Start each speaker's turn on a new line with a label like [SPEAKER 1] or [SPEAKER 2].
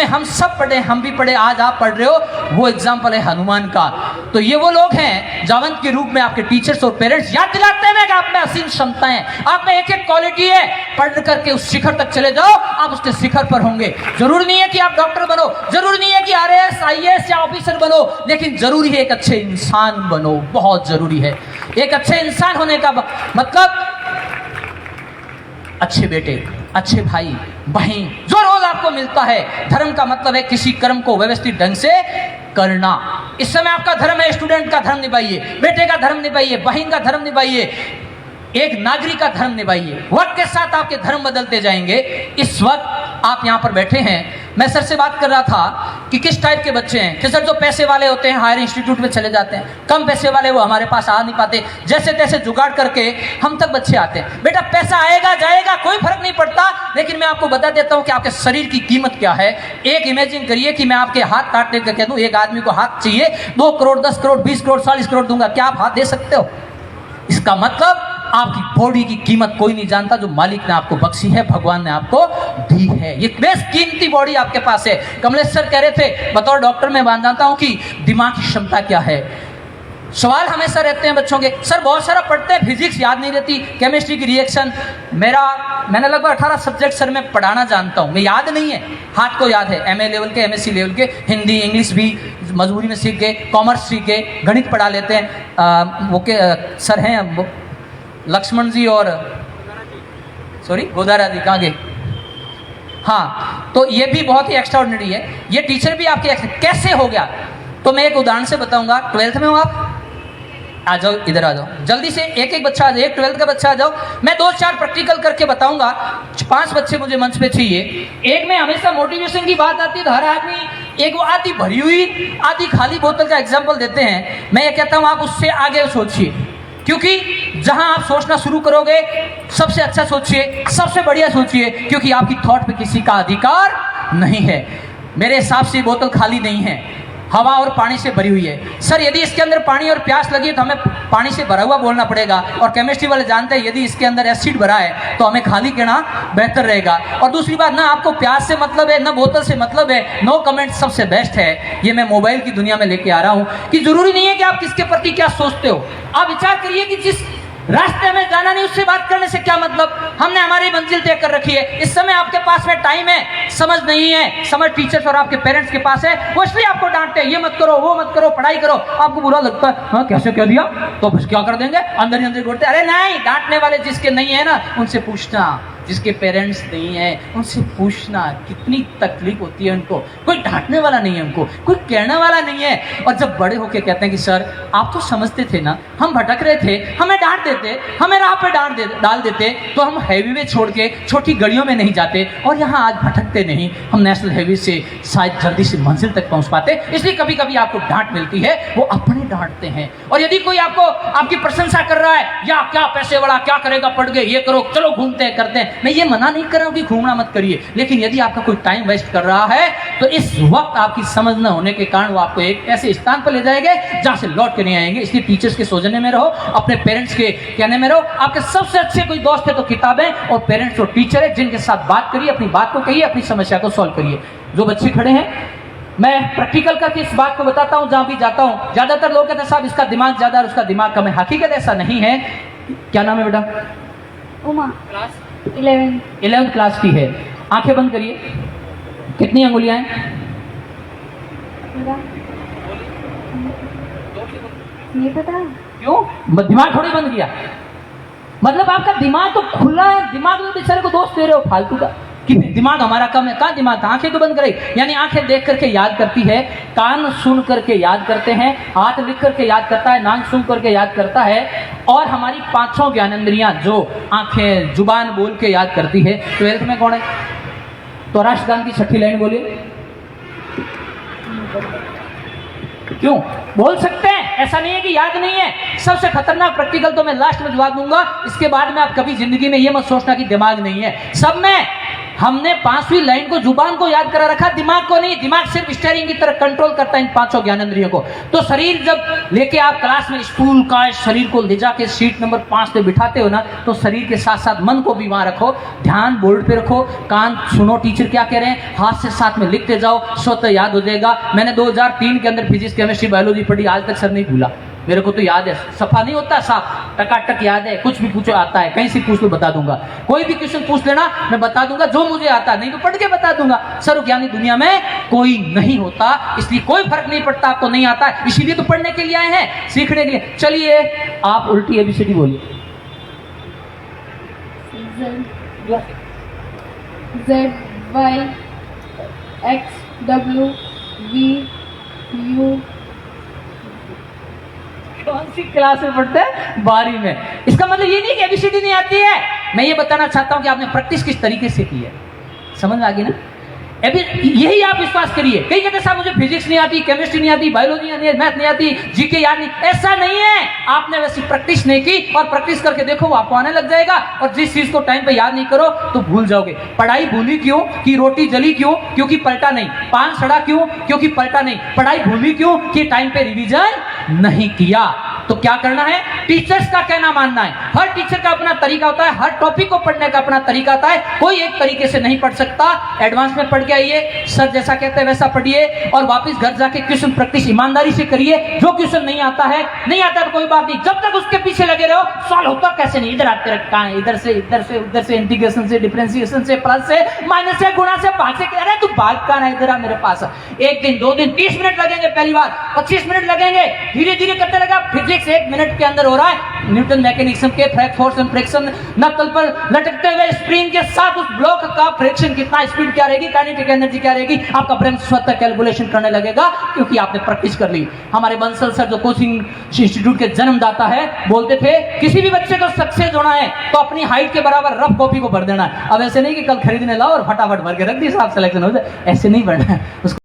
[SPEAKER 1] हम सब पढ़े, हम भी पढ़े, आज आप पढ़ रहे हो, वो एग्जाम्पल है हनुमान का। तो ये वो लोग हैं जावंत के रूप में आपके टीचर्स और पेरेंट्स याद दिलाते हैं कि आप में असीम क्षमताएं, आप में एक एक क्वालिटी है, पढ़ करके उस शिखर तक चले जाओ, आप उसके शिखर पर होंगे। जरूरी नहीं है कि आप डॉक्टर बनो, जरूरी नहीं है कि आरएएस आईएएस या ऑफिसर बनो, लेकिन जरूरी है एक अच्छे इंसान बनो, बहुत जरूरी है। एक अच्छे इंसान होने का मतलब अच्छे बेटे, अच्छे भाई बहन, जो रोल आपको मिलता है। धर्म का मतलब है किसी कर्म को व्यवस्थित ढंग से करना। इस समय आपका धर्म है, स्टूडेंट का धर्म निभाइए, बेटे का धर्म निभाइए, बहन का धर्म निभाइए, एक नागरिक का धर्म निभाइए। वक्त के साथ आपके धर्म बदलते जाएंगे। इस वक्त आप यहाँ पर बैठे हैं, मैं सर से बात कर रहा था कि किस टाइप के बच्चे हैं। कि सर जो पैसे वाले होते हैं हायर इंस्टीट्यूट में चले जाते हैं, कम पैसे वाले वो हमारे पास आ नहीं पाते, जैसे तैसे जुगाड़ करके हम तक बच्चे आते हैं। बेटा पैसा आएगा जाएगा कोई फर्क नहीं पड़ता, लेकिन मैं आपको बता देता हूँ कि आपके शरीर की कीमत क्या है। एक इमेजिन करिए कि मैं आपके हाथ काटने का कह दूँ, एक आदमी को हाथ चाहिए 2 करोड़ 10 करोड़ 20 करोड़ 40 करोड़ दूंगा, क्या आप हाथ दे सकते हो? इसका मतलब आपकी बॉडी की कीमत कोई नहीं जानता जो मालिक ने आपको बख्शी है, भगवान ने आपको दी है। ये बेस्ट कीमती बॉडी आपके पास है। कमलेश सर कह रहे थे बतौर डॉक्टर मैं जानता हूं कि दिमाग की क्षमता क्या है। सवाल हमेशा रहते हैं बच्चों के, सर बहुत सारा पढ़ते हैं, फिजिक्स याद नहीं रहती, केमिस्ट्री की रिएक्शन, मैंने लगभग 18 सब्जेक्ट सर मैं पढ़ाना जानता हूँ, मैं याद नहीं है, हाथ को याद है, एमए लेवल के, एमएससी लेवल के, हिंदी इंग्लिश भी मजबूरी में सीख गए, कॉमर्स सीख गए, गणित पढ़ा लेते हैं। वो के सर हैं लक्ष्मण जी और गोदारा जी, कहाँ गए? हाँ, तो ये भी बहुत ही एक्स्ट्राऑर्डिनरी है। ये टीचर भी आपके कैसे हो गया, तो मैं एक उदाहरण से बताऊंगा। 12th में हो आप, आ जाओ, इधर आ जाओ जल्दी से, एक एक बच्चा आ जाओ, एक 12th का बच्चा आ जाओ। मैं 2-4 प्रैक्टिकल करके बताऊंगा। 5 बच्चे मुझे मंच पे चाहिए। एक में हमेशा मोटिवेशन की बात आती है तो हर आदमी एक वो आधी भरी हुई आधी खाली बोतल का एग्जाम्पल देते हैं। मैं ये कहता हूँ आप उससे आगे सोचिए, क्योंकि जहां आप सोचना शुरू करोगे सबसे अच्छा सोचिए, सबसे बढ़िया सोचिए, क्योंकि आपकी थॉट पे किसी का अधिकार नहीं है। मेरे हिसाब से बोतल खाली नहीं है, हवा और पानी से भरी हुई है। सर यदि इसके अंदर पानी और प्यास लगी है तो हमें पानी से भरा हुआ बोलना पड़ेगा, और केमिस्ट्री वाले जानते हैं यदि इसके अंदर एसिड भरा है तो हमें खाली कहना बेहतर रहेगा। और दूसरी बात, ना आपको प्यास से मतलब है ना बोतल से मतलब है, नो कमेंट सबसे बेस्ट है। ये मैं मोबाइल की दुनिया में लेके आ रहा हूँ कि जरूरी नहीं है कि आप किसके प्रति क्या सोचते हो। आप विचार करिए कि जिस रास्ते में जाना नहीं उससे बात करने से क्या मतलब, हमने हमारी मंजिल तय कर रखी है। इस समय आपके पास में टाइम है, समझ नहीं है, समझ टीचर्स और आपके पेरेंट्स के पास है, वो इसलिए आपको डांटते हैं, ये मत करो वो मत करो, पढ़ाई करो। आपको बुरा लगता है, हाँ कैसे कह दिया, तो बस क्या कर देंगे, अंदर ही अंदर बोलते। अरे नहीं, डांटने वाले जिसके नहीं है ना उनसे पूछना, जिसके पेरेंट्स नहीं है उनसे पूछना कितनी तकलीफ होती है उनको। कोई डांटने वाला नहीं है उनको, कोई कहने वाला नहीं है। और जब बड़े होके कहते हैं कि सर आप तो समझते थे ना, हम भटक रहे थे, हमें डांट देते, हमें राह पे डाल देते तो हम हाईवे में छोड़ के छोटी गलियों में नहीं जाते और यहाँ आज भटकते नहीं, हम नेशनल हाईवे से शायद जल्दी से मंजिल तक पहुँच पाते। इसलिए कभी कभी आपको डांट मिलती है, वो अपने डांटते हैं। और यदि कोई आपको आपकी प्रशंसा कर रहा है, या क्या पैसे वाला, क्या करेगा पढ़ के, ये करो, चलो घूमते हैं करते हैं, मैं ये मना नहीं कर रहा हूं कि घूमना मत करिए, लेकिन यदि आपका कोई टाइम वेस्ट कर रहा है तो इस वक्त आपकी समझ न होने के कारण वो आपको एक ऐसे स्थान पर ले जाएंगे जहां से लौट के नहीं आएंगे। इसलिए टीचर्स के सौजन्य में रहो, अपने पेरेंट्स के कहने में रहो। आपके सबसे अच्छे कोई दोस्त है तो किताबें और पेरेंट्स और टीचर है, जिनके साथ बात करिए, अपनी बात को कहिए, अपनी समस्या को सॉल्व करिए। जो बच्चे खड़े हैं, मैं प्रैक्टिकल करके इस बात को बताता हूं जहां भी जाता हूं। ज्यादातर लोग कहते हैं साहब इसका दिमाग ज्यादा और उसका दिमाग कम है। हकीकत ऐसा नहीं है। क्या नाम है बेटा?
[SPEAKER 2] उमा, क्लास 11th
[SPEAKER 1] क्लास की है। आंखें बंद करिए। कितनी अंगुलियां हैं?
[SPEAKER 2] नहीं पता।
[SPEAKER 1] क्यों? दिमाग थोड़ी बंद किया, मतलब आपका दिमाग तो खुला है। दिमाग में बेचारे को दोस्त दे रहे हो फालतू का कि दिमाग हमारा कम है। कहाँ दिमाग? आंखें तो बंद करे, यानी आंखें देख करके याद करती है, कान सुन करके याद करते हैं, हाथ लिख करके याद करता है, नाक सुन करके याद करता है, और हमारी 5 ज्ञानेंद्रियां जो आंखें जुबान बोल के याद करती है। 12th में कौन है? तो राष्ट्रगान की 6ठी लाइन बोलिए। क्यों? बोल सकते हैं, ऐसा नहीं है कि याद नहीं है। सबसे खतरनाक प्रैक्टिकल तो मैं लास्ट में जवाब दूंगा, इसके बाद में आप कभी जिंदगी में ये मत सोचना कि दिमाग नहीं है। सब में हमने 5वीं लाइन को, जुबान को याद करा रखा, दिमाग को नहीं। दिमाग सिर्फ स्टीयरिंग की तरह कंट्रोल करता है इन 5 ज्ञानेंद्रियों को। तो शरीर जब लेके आप क्लास में स्कूल का शरीर को ले जाके सीट नंबर 5 पे बिठाते हो ना, तो शरीर के साथ साथ मन को भी वहां रखो, ध्यान बोर्ड पे रखो, कान सुनो टीचर क्या कह रहे हैं, हाथ से साथ में लिखते जाओ, स्वतः याद हो जाएगा। मैंने 2003 के अंदर फिजिक्स केमिस्ट्री बायोलॉजी पढ़ी, आज तक सर नहीं भूला, मेरे को तो याद है, सफा नहीं होता, साफ टकाटक याद है। कुछ भी पूछो आता है, कहीं से पूछ लो बता दूंगा, कोई भी क्वेश्चन पूछ लेना मैं बता दूंगा जो मुझे आता, नहीं तो पढ़ के बता दूंगा। सर्वज्ञानी दुनिया में कोई नहीं होता, इसलिए कोई फर्क नहीं पड़ता आपको नहीं आता है, इसीलिए तो पढ़ने के लिए आए हैं, सीखने के लिए। चलिए आप उल्टी एबीसीडी बोलिए।
[SPEAKER 2] Z Y X W V U।
[SPEAKER 1] कौन सी क्लास में पढ़ते हैं? 12वीं में। इसका मतलब ये नहीं कि एबीसीडी नहीं आती है, मैं ये बताना चाहता हूं कि आपने प्रैक्टिस किस तरीके से की है। समझ में आ गई ना? अभी यही आप विश्वास करिए। कई कहते हैं साहब मुझे फिजिक्स नहीं आती, केमिस्ट्री नहीं आती, बायोलॉजी नहीं आती, मैथ नहीं आती, जीके याद नहीं। ऐसा नहीं है, आपने वैसी प्रैक्टिस नहीं की, और प्रैक्टिस करके देखो वो आपको आने लग जाएगा। और जिस चीज को टाइम पे याद नहीं करो तो भूल जाओगे। पढ़ाई भूली क्यों? कि रोटी जली क्यों? क्योंकि पलटा नहीं। पान सड़ा क्यों? क्योंकि पलटा नहीं। पढ़ाई भूली क्यों? कि टाइम पे रिवीजन नहीं किया। तो क्या करना है? टीचर्स का कहना मानना है। हर टीचर का अपना तरीका होता है, हर टॉपिक को पढ़ने का अपना तरीका होता है, कोई एक तरीके से नहीं पढ़ सकता। एडवांस में पढ़ के आइए, सर जैसा कहते हैं वैसा पढ़िए, और वापस घर जाके क्वेश्चन प्रैक्टिस ईमानदारी से करिए। जो क्वेश्चन नहीं आता है तो कोई बात नहीं, जब तक उसके पीछे लगे रहो, सॉल्व होता कैसे नहीं, इधर आते रखा है, इधर से उधर से, इंटीग्रेशन से, डिफरेंशिएशन से, प्लस से, माइनस से, गुणा से, भाग से, अरे तू भाग का ना, इधर आ मेरे पास। 1 दिन 2 दिन 30 मिनट लगेंगे, पहली बार 25 मिनट लगेंगे, धीरे धीरे करते लगा। फिजिक्स 1 मिनट के अंदर हो रहा है। न्यूटन मैकेनिज्म के फोर्स एंड फ्रिक्शन, नक्कल पर लटकते हुए स्प्रिंग के साथ उस ब्लॉक का फ्रिक्शन कितना, स्पीड क्या रहेगी, काइनेटिक एनर्जी क्या रहेगी, आपका ब्रेन स्वतः कैलकुलेशन करने लगेगा, क्योंकि आपने प्रैक्टिस कर ली। हमारे बंसल सर जो कोचिंग इंस्टीट्यूट के जन्मदाता है, बोलते थे किसी भी बच्चे को सक्सेस होना है तो अपनी हाइट के बराबर रफ कॉपी को भर देना है। अब ऐसे नहीं कि कल खरीदने लाओ और फटाफट भर के रख दी, साहब सिलेक्शन हो जाए, ऐसे नहीं भरना है उसको।